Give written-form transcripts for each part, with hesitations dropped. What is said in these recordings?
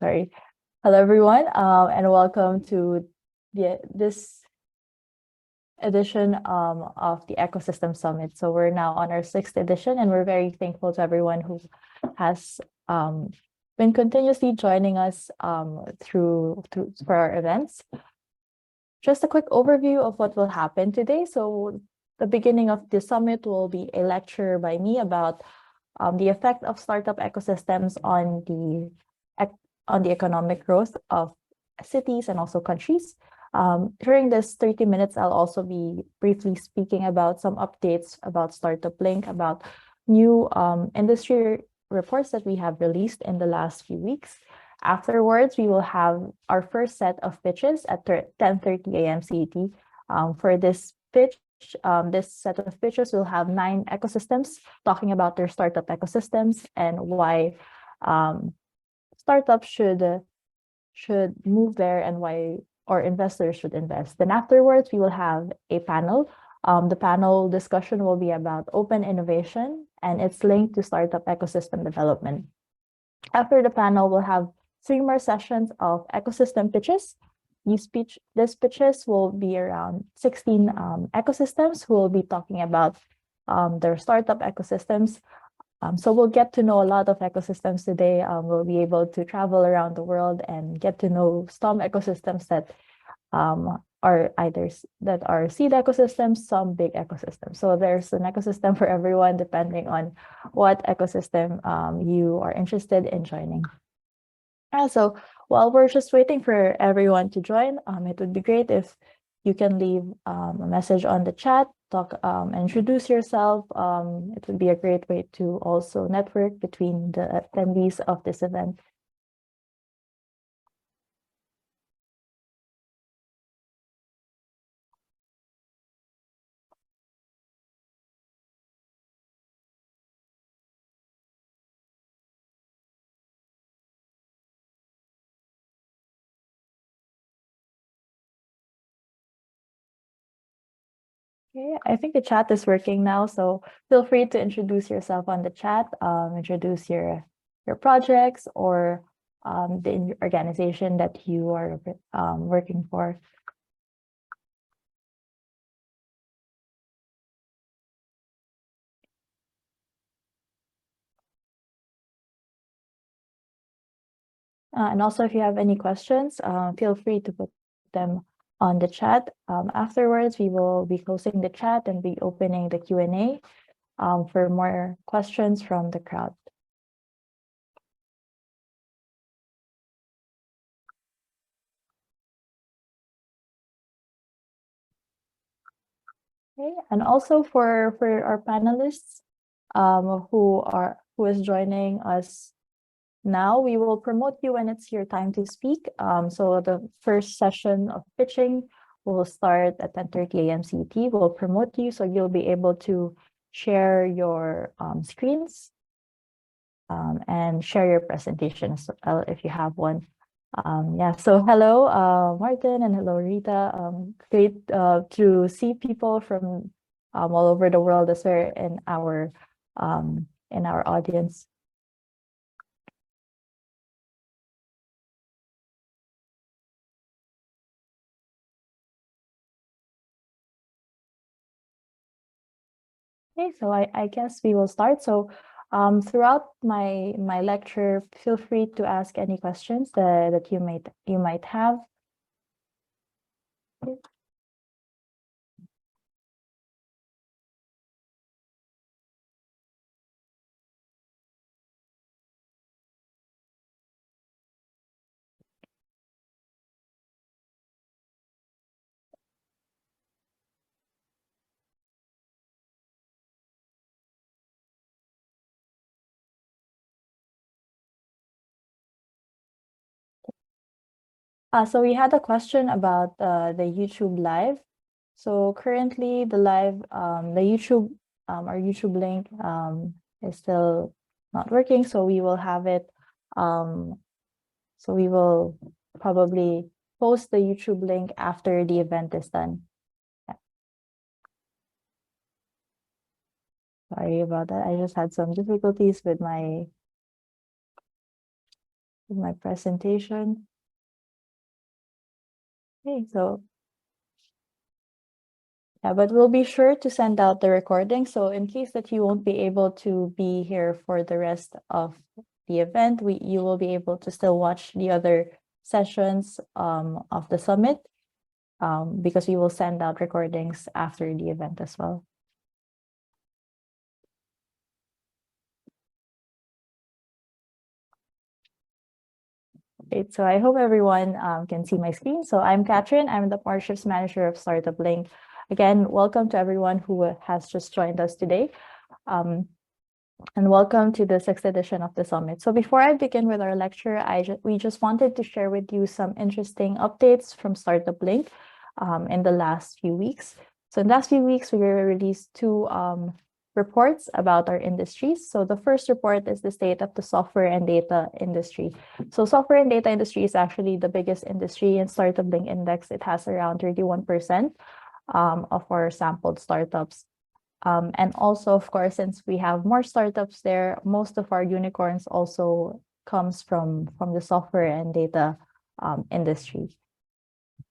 Sorry. Hello, everyone, and welcome to this edition of the Ecosystem Summit. So we're now on our sixth edition, and we're very thankful to everyone who has been continuously joining us through for our events. Just a quick overview of what will happen today. So the beginning of the summit will be a lecture by me about the effect of startup ecosystems on the economic growth of cities and also countries. During this 30 minutes, I'll also be briefly speaking about some updates about StartupBlink, about new industry reports that we have released in the last few weeks. Afterwards, we will have our first set of pitches at 10:30 a.m. CET. For this pitch, this set of pitches will have 9 ecosystems talking about their startup ecosystems and why startups should move there and why our investors should invest. Then afterwards, we will have a panel. The panel discussion will be about open innovation and its link to startup ecosystem development. After the panel, we'll have 3 more sessions of ecosystem pitches. These pitches will be around 16 ecosystems who will be talking about their startup ecosystems. So we'll get to know a lot of ecosystems today. We'll be able to travel around the world and get to know some ecosystems that are seed ecosystems, some big ecosystems. So there's an ecosystem for everyone, depending on what ecosystem you are interested in joining. So while we're just waiting for everyone to join, it would be great if you can leave a message on the chat, introduce yourself. It would be a great way to also network between the attendees of this event. Okay, I think the chat is working now, so feel free to introduce yourself on the chat, introduce your projects or the organization that you are working for. And also, if you have any questions, feel free to put them on the chat. Afterwards, we will be closing the chat and be opening the Q&A for more questions from the crowd. Okay, and also for our panelists who is joining us now, we will promote you when it's your time to speak. So the first session of pitching will start at 10:30 a.m. CET. We'll promote you, so you'll be able to share your screens and share your presentations if you have one. Yeah, so hello, Martin, and hello, Rita. Great to see people from all over the world as well in our audience. Okay, so I guess we will start. So throughout my lecture, feel free to ask any questions that you might have. Okay. So we had a question about the YouTube live. So currently the live, our YouTube link is still not working. So we will have it. So we will probably post the YouTube link after the event is done. Yeah. Sorry about that. I just had some difficulties with my my presentation. Okay, so yeah, but we'll be sure to send out the recording. So in case that you won't be able to be here for the rest of the event, you will be able to still watch the other sessions of the summit because we will send out recordings after the event as well. Great. So I hope everyone can see my screen. So I'm Katrin. I'm the Partnerships Manager of StartupBlink. Again, welcome to everyone who has just joined us today. And welcome to the 6th edition of the summit. So before I begin with our lecture, we just wanted to share with you some interesting updates from StartupBlink in the last few weeks. So in the last few weeks, we released two reports about our industries. So the first report is the state of the software and data industry. So software and data industry is actually the biggest industry in StartupBlink Index. It has around 31% of our sampled startups. And also, of course, since we have more startups there, most of our unicorns also comes from the software and data industry.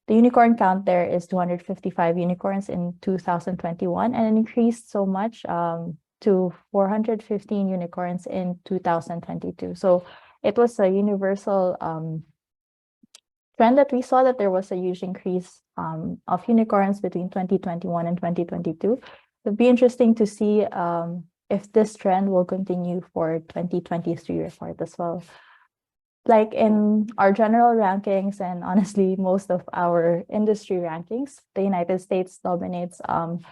The unicorn count there is 255 unicorns in 2021 and it increased so much to 415 unicorns in 2022. So it was a universal trend that we saw that there was a huge increase of unicorns between 2021 and 2022. It'd be interesting to see if this trend will continue for 2023 report as well. Like in our general rankings and honestly, most of our industry rankings, the United States dominates the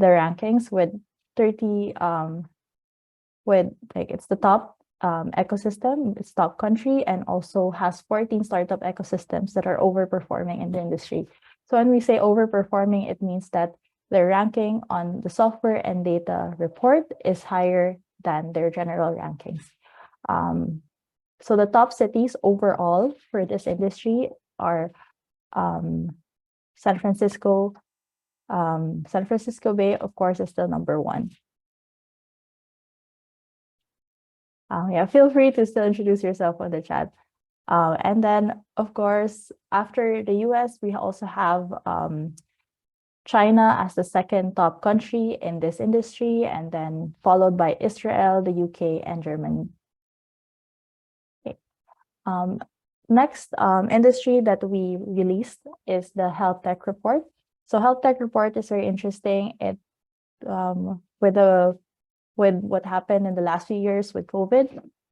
rankings with 30, it's the top ecosystem, it's top country, and also has 14 startup ecosystems that are overperforming in the industry. So when we say overperforming, it means that their ranking on the software and data report is higher than their general rankings. So the top cities overall for this industry are San Francisco. San Francisco Bay, of course, is still number one. Yeah, feel free to still introduce yourself on the chat. And then, of course, after the US, we also have China as the second top country in this industry, and then followed by Israel, the UK, and Germany. Okay. Next industry that we released is the health tech report. So health tech report is very interesting. It with what happened in the last few years with COVID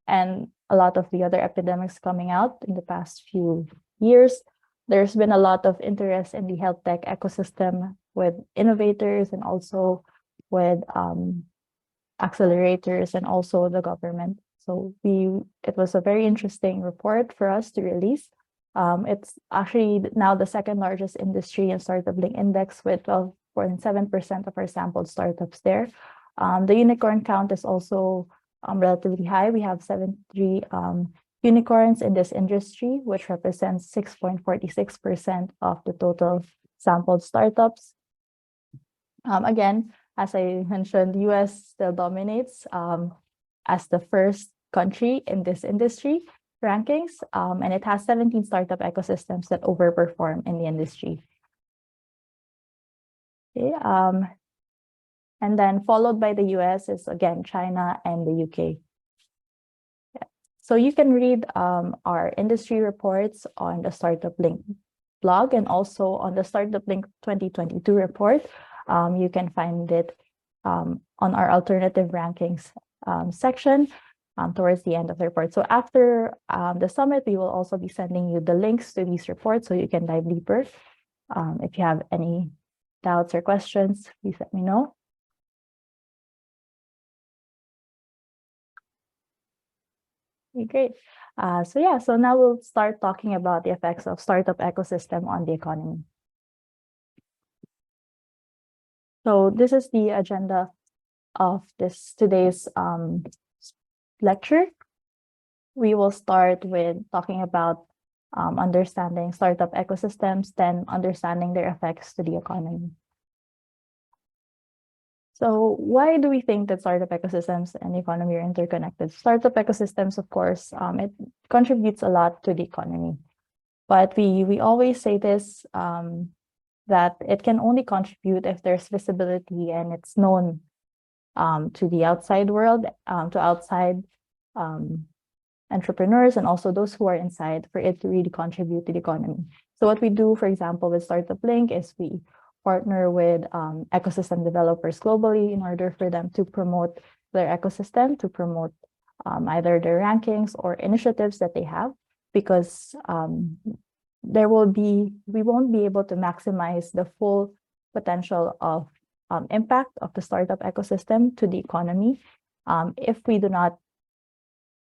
and a lot of the other epidemics coming out in the past few years, there's been a lot of interest in the health tech ecosystem with innovators and also with accelerators and also the government. So it was a very interesting report for us to release. It's actually now the second largest industry in StartupBlink Index with 12.7% of our sampled startups there. The unicorn count is also relatively high. We have 73 unicorns in this industry, which represents 6.46% of the total sampled startups. Again, as I mentioned, the US still dominates as the first country in this industry rankings, and it has 17 startup ecosystems that overperform in the industry. Okay, and then followed by the US is again China and the UK. Yeah. So you can read our industry reports on the StartupBlink blog and also on the StartupBlink 2022 report. You can find it on our alternative rankings section towards the end of the report. So after the summit, we will also be sending you the links to these reports so you can dive deeper. If you have any doubts or questions, please let me know. Okay, great. So now we'll start talking about the effects of startup ecosystem on the economy. So this is the agenda of today's lecture. We will start with talking about understanding startup ecosystems, then understanding their effects to the economy. So why do we think that startup ecosystems and economy are interconnected? Startup ecosystems, of course, it contributes a lot to the economy. But we always say this, that it can only contribute if there's visibility and it's known to the outside world, to outside entrepreneurs and also those who are inside for it to really contribute to the economy. So what we do, for example, with StartupBlink is we partner with ecosystem developers globally in order for them to promote their ecosystem, to promote either their rankings or initiatives that they have, because we won't be able to maximize the full potential of impact of the startup ecosystem to the economy if we do not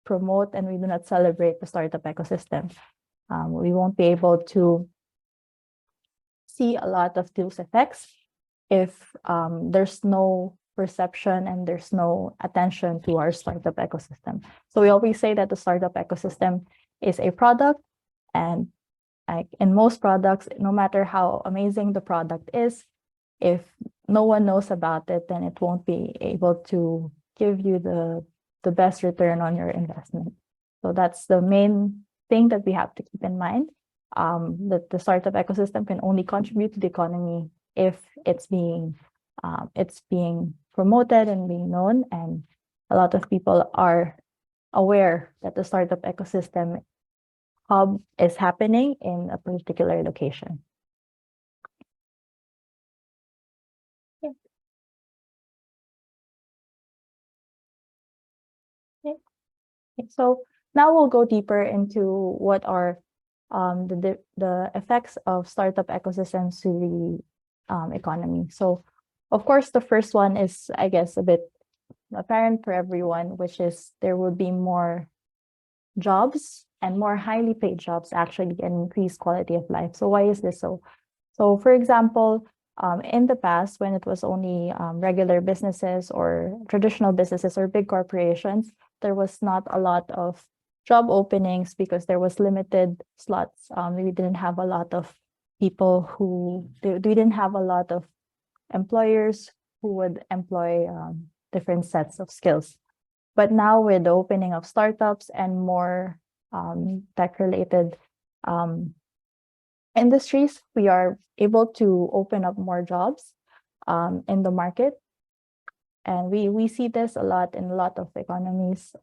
promote and we do not celebrate the startup ecosystem. We won't be able to see a lot of those effects if there's no perception and there's no attention to our startup ecosystem. So we always say that the startup ecosystem is a product, and like in most products, no matter how amazing the product is, if no one knows about it, then it won't be able to give you the best return on your investment. So that's the main thing that we have to keep in mind, that the startup ecosystem can only contribute to the economy if it's being promoted and being known, and a lot of people are aware that the startup ecosystem hub is happening in a particular location. Okay. Okay. So now we'll go deeper into what are the effects of startup ecosystems to the economy. So, of course, the first one is, I guess, a bit apparent for everyone, which is there will be more jobs and more highly paid jobs, actually, and increased quality of life. So why is this so? So, for example, in the past, when it was only regular businesses or traditional businesses or big corporations, there was not a lot of job openings because there was limited slots. We didn't have a lot of people we didn't have a lot of employers who would employ different sets of skills. But now with the opening of startups and more tech-related industries, we are able to open up more jobs in the market. And we see this a lot in a lot of economies.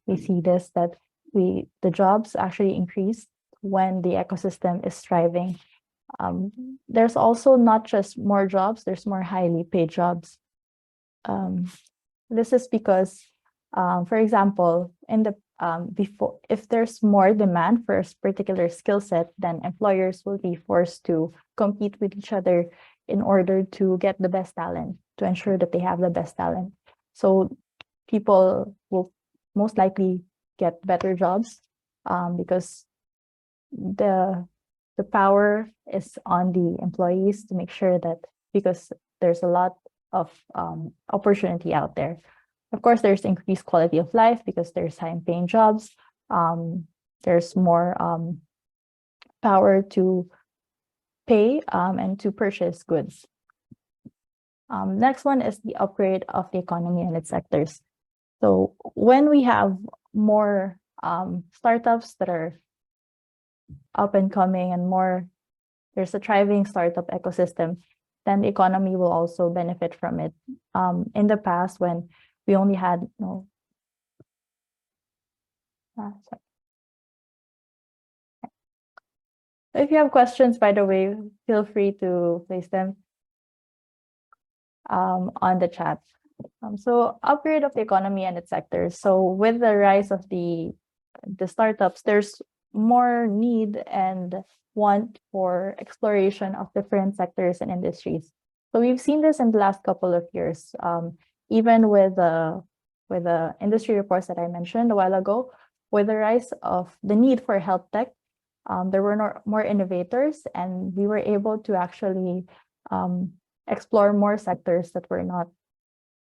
We see this that the jobs actually increase when the ecosystem is thriving. There's also not just more jobs, there's more highly paid jobs. This is because, for example, in the if there's more demand for a particular skill set, then employers will be forced to compete with each other in order to get the best talent, to ensure that they have the best talent. So people will most likely get better jobs because the power is on the employees to make sure that, because there's a lot of opportunity out there. Of course, there's increased quality of life because there's high-paying jobs. There's more power to pay and to purchase goods. Next one is the upgrade of the economy and its sectors. So when we have more startups that are up and coming and there's a thriving startup ecosystem, then the economy will also benefit from it. In the past, when we only had if you have questions, by the way, feel free to place them on the chat. So upgrade of the economy and its sectors. So with the rise of the startups, there's more need and want for exploration of different sectors and industries. So we've seen this in the last couple of years, even with the industry reports that I mentioned a while ago. With the rise of the need for health tech, there were more innovators, and we were able to actually explore more sectors that were not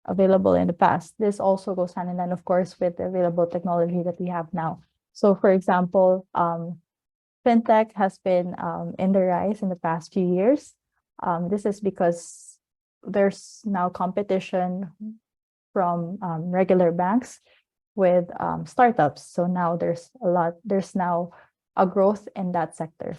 available in the past. This also goes hand in hand, of course, with the available technology that we have now. So, for example, fintech has been in the rise in the past few years. This is because there's now competition from regular banks with startups. So now there's now a growth in that sector.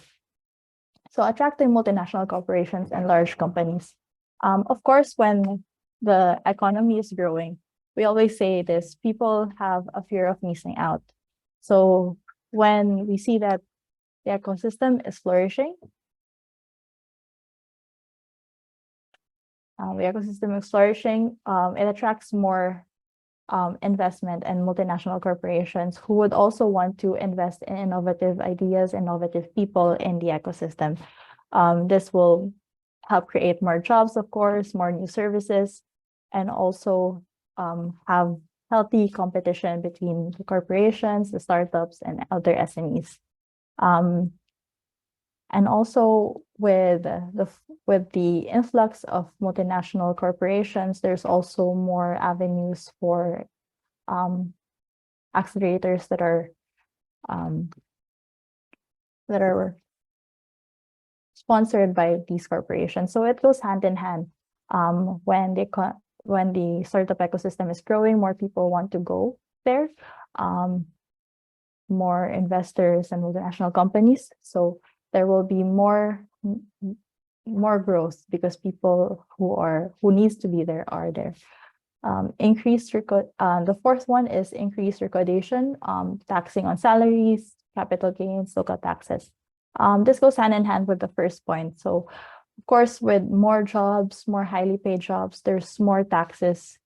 So attracting multinational corporations and large companies. Of course, when the economy is growing, we always say this, people have a fear of missing out. So when we see that the ecosystem is flourishing, it attracts more investment and multinational corporations who would also want to invest in innovative ideas, innovative people in the ecosystem. This will help create more jobs, of course, more new services, and also have healthy competition between the corporations, the startups, and other SMEs. And also with the influx of multinational corporations, there's also more avenues for accelerators that are sponsored by these corporations. So it goes hand in hand. When the startup ecosystem is growing, more people want to go there, more investors and multinational companies. So there will be more growth because people who needs to be there are there. The fourth one is increased recordation, taxing on salaries, capital gains, local taxes. This goes hand in hand with the first point. So, of course, with more jobs, more highly paid jobs, there's more taxes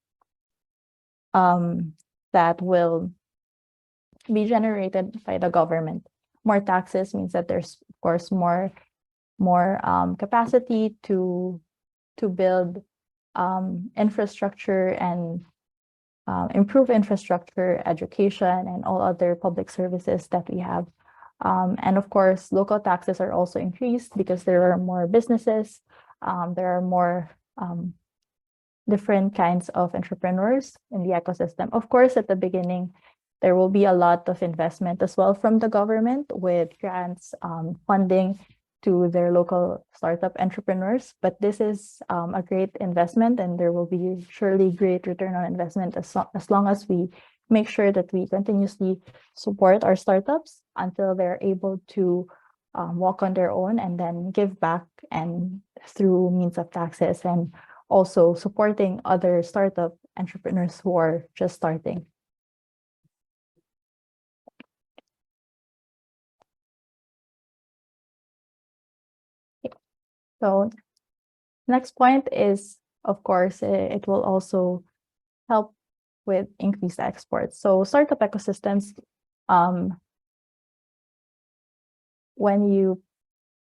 that will be generated by the government. More taxes means that there's, of course, more capacity to build infrastructure and improve infrastructure, education, and all other public services that we have. And of course, local taxes are also increased because there are more businesses, there are more different kinds of entrepreneurs in the ecosystem. Of course, at the beginning, there will be a lot of investment as well from the government with grants, funding to their local startup entrepreneurs. But this is a great investment, and there will be surely great return on investment as long as we make sure that we continuously support our startups until they're able to walk on their own and then give back and through means of taxes, and also supporting other startup entrepreneurs who are just starting. So next point is, of course, it will also help with increased exports. So startup ecosystems, when you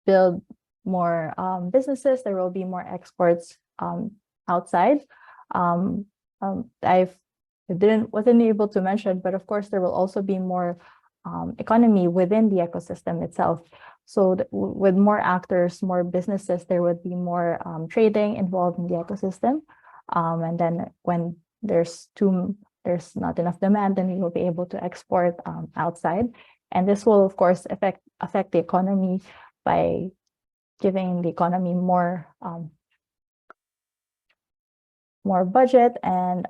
build more businesses, there will be more exports outside. Wasn't able to mention, but of course there will also be more economy within the ecosystem itself. So with more actors, more businesses, there would be more trading involved in the ecosystem. And then when there's not enough demand, then we will be able to export outside. And this will, of course, affect the economy by giving the economy more budget, and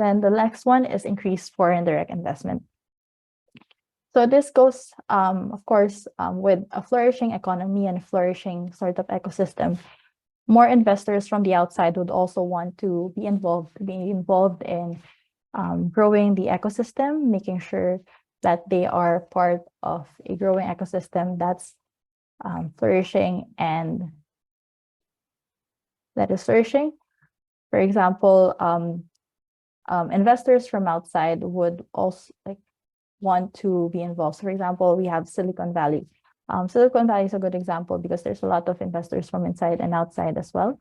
then the next one is increased foreign direct investment. So this goes, of course, with a flourishing economy and a flourishing startup ecosystem, more investors from the outside would also want to be involved in growing the ecosystem, making sure that they are part of a growing ecosystem that's flourishing and that is flourishing. For example, investors from outside would also want to be involved. So for example, we have Silicon Valley. Silicon Valley is a good example because there's a lot of investors from inside and outside as well.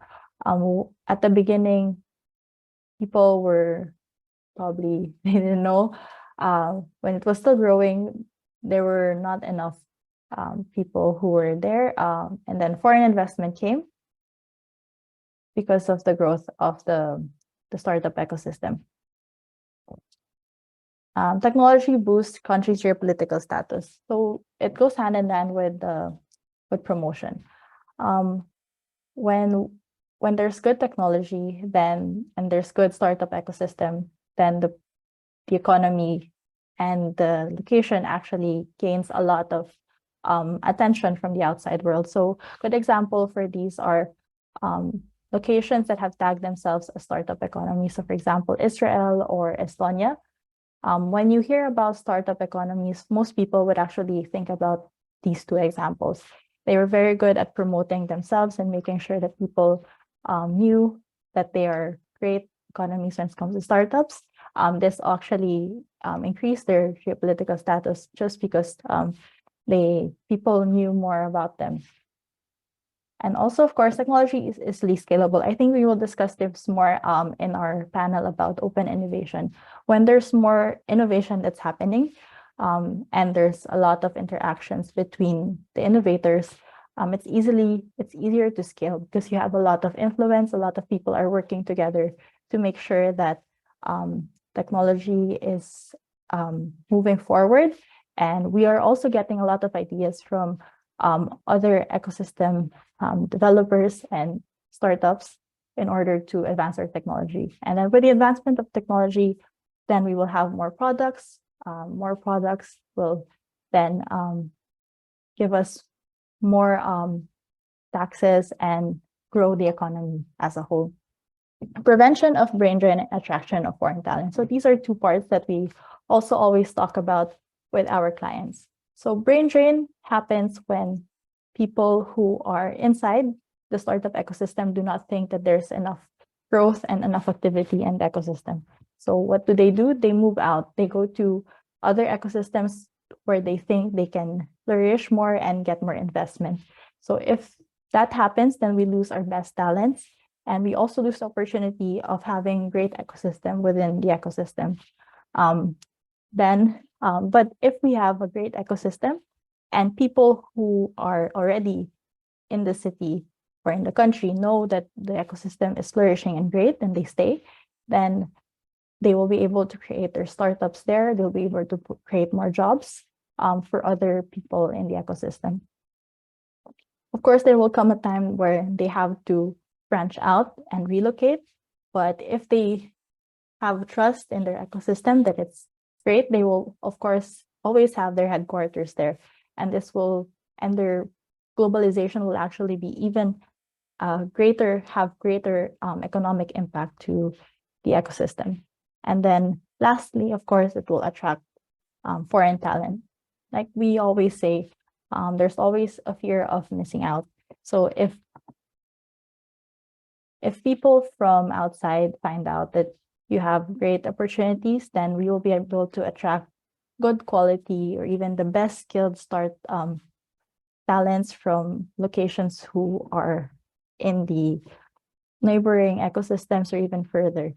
At the beginning, people were probably, they didn't know, when it was still growing, there were not enough people who were there. And then foreign investment came because of the growth of the startup ecosystem. Technology boosts countries' geopolitical status. So it goes hand in hand with promotion. when there's good technology, then and there's good startup ecosystem, then the economy and the location actually gains a lot of attention from the outside world. So good example for these are locations that have tagged themselves as startup economy. So for example, Israel or Estonia. When you hear about startup economies, most people would actually think about these two examples. They were very good at promoting themselves and making sure that people knew that they are great economies when it comes to startups. This actually increased their geopolitical status just because people knew more about them. And also, of course, technology is easily scalable. I think we will discuss this more in our panel about open innovation. When there's more innovation that's happening, and there's a lot of interactions between the innovators, it's easier to scale because you have a lot of influence. A lot of people are working together to make sure that technology is moving forward. And we are also getting a lot of ideas from other ecosystem developers and startups in order to advance our technology. And then with the advancement of technology, then we will have more products. More products will then give us more taxes and grow the economy as a whole. Prevention of brain drain and attraction of foreign talent. So these are two parts that we also always talk about with our clients. So brain drain happens when people who are inside the startup ecosystem do not think that there's enough growth and enough activity in the ecosystem. So what do? They move out. They go to other ecosystems where they think they can flourish more and get more investment. So if that happens, then we lose our best talents. And we also lose the opportunity of having great ecosystem within the ecosystem. But if we have a great ecosystem and people who are already in the city or in the country know that the ecosystem is flourishing and great and they stay, then they will be able to create their startups there. They'll be able to create more jobs for other people in the ecosystem. Of course, there will come a time where they have to branch out and relocate. But if they have trust in their ecosystem that it's great, they will, of course, always have their headquarters there. And their globalization will actually be even have greater economic impact to the ecosystem. And then lastly, of course, it will attract foreign talent. Like we always say, there's always a fear of missing out. So if people from outside find out that you have great opportunities, then we will be able to attract good quality or even the best skilled talents from locations who are in the neighboring ecosystems or even further.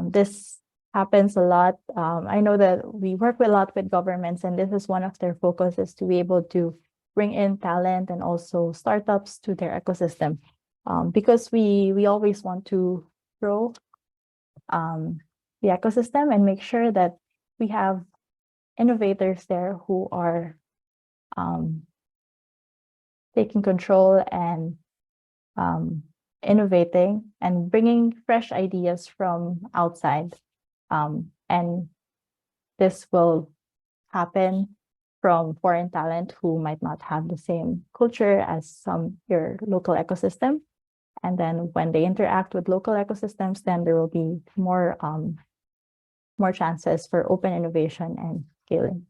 This happens a lot. I know that we work a lot with governments, and this is one of their focuses to be able to bring in talent and also startups to their ecosystem, because we always want to grow the ecosystem and make sure that we have innovators there who are taking control and innovating and bringing fresh ideas from outside. And this will happen from foreign talent who might not have the same culture as your local ecosystem. And then when they interact with local ecosystems, then there will be more chances for open innovation and scaling.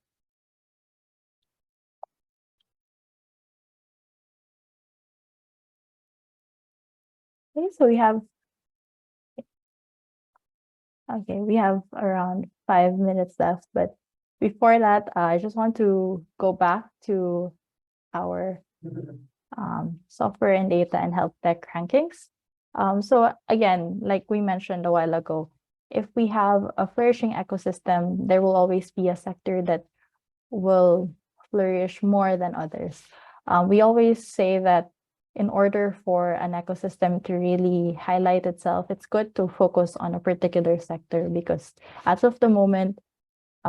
Okay, so we have around 5 minutes left, but before that, I just want to go back to our software and data and health tech rankings. So again, like we mentioned a while ago, if we have a flourishing ecosystem, there will always be a sector that will flourish more than others. We always say that in order for an ecosystem to really highlight itself, it's good to focus on a particular sector, because as of the moment,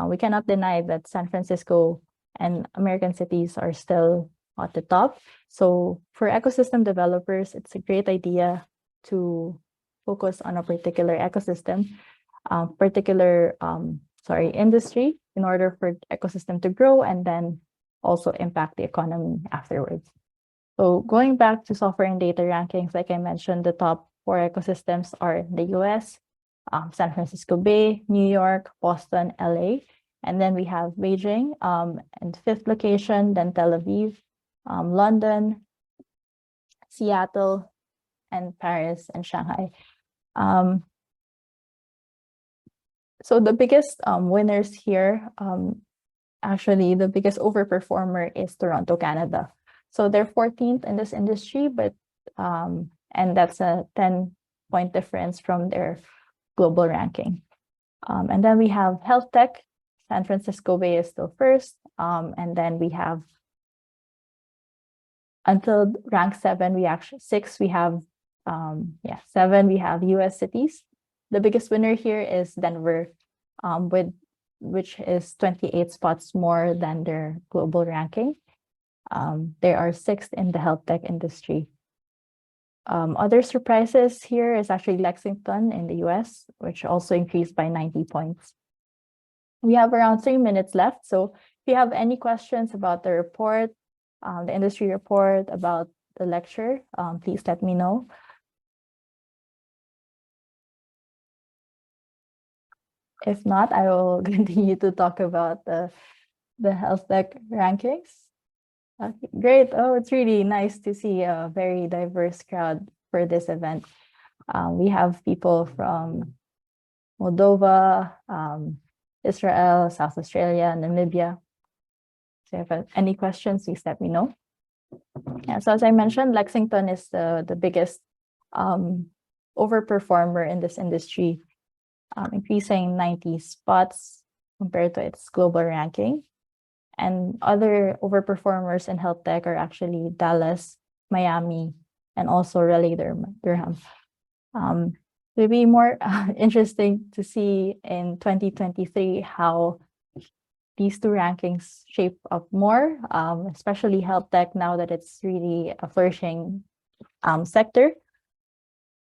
we cannot deny that San Francisco and American cities are still at the top. So for ecosystem developers, it's a great idea to focus on a particular ecosystem, industry in order for ecosystem to grow and then also impact the economy afterwards. So going back to software and data rankings, like I mentioned, the top 4 ecosystems are the US, San Francisco Bay, New York, Boston, LA. And then we have Beijing, and 5th location, then Tel Aviv, London, Seattle, and Paris and Shanghai. So the biggest winners here, actually the biggest overperformer is Toronto, Canada. So they're 14th in this industry, but and that's a 10-point difference from their global ranking. And then we have health tech. San Francisco Bay is still first. And then we have until rank 7, we have 7, we have US cities. The biggest winner here is Denver, which is 28 spots more than their global ranking. They are 6th in the health tech industry. Other surprises here is actually Lexington in the US, which also increased by 90 points. We have around 3 minutes left. So if you have any questions about the report, the industry report, about the lecture, please let me know. If not, I will continue to talk about the health tech rankings. Okay, great. Oh, it's really nice to see a very diverse crowd for this event. We have people from Moldova, Israel, South Australia, Namibia. So if you have any questions, please let me know. Yeah, so as I mentioned, Lexington is the biggest overperformer in this industry, increasing 90 spots compared to its global ranking. And other overperformers in health tech are actually Dallas, Miami, and also Raleigh-Durham. It'll be more interesting to see in 2023 how these 2 rankings shape up more, especially health tech now that it's really a flourishing sector.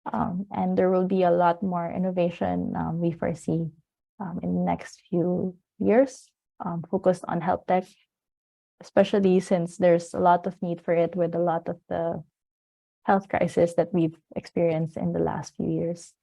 And there will be a lot more innovation we foresee in the next few years, focused on health tech, especially since there's a lot of need for it with a lot of the health crisis that we've experienced in the last few years.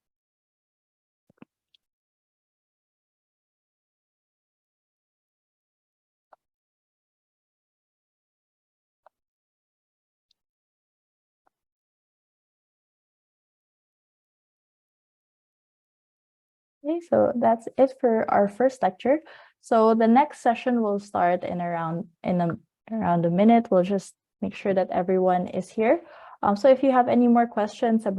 Okay, so that's it for our first lecture. So the next session will start in around a minute. We'll just make sure that everyone is here. So if you have any more questions about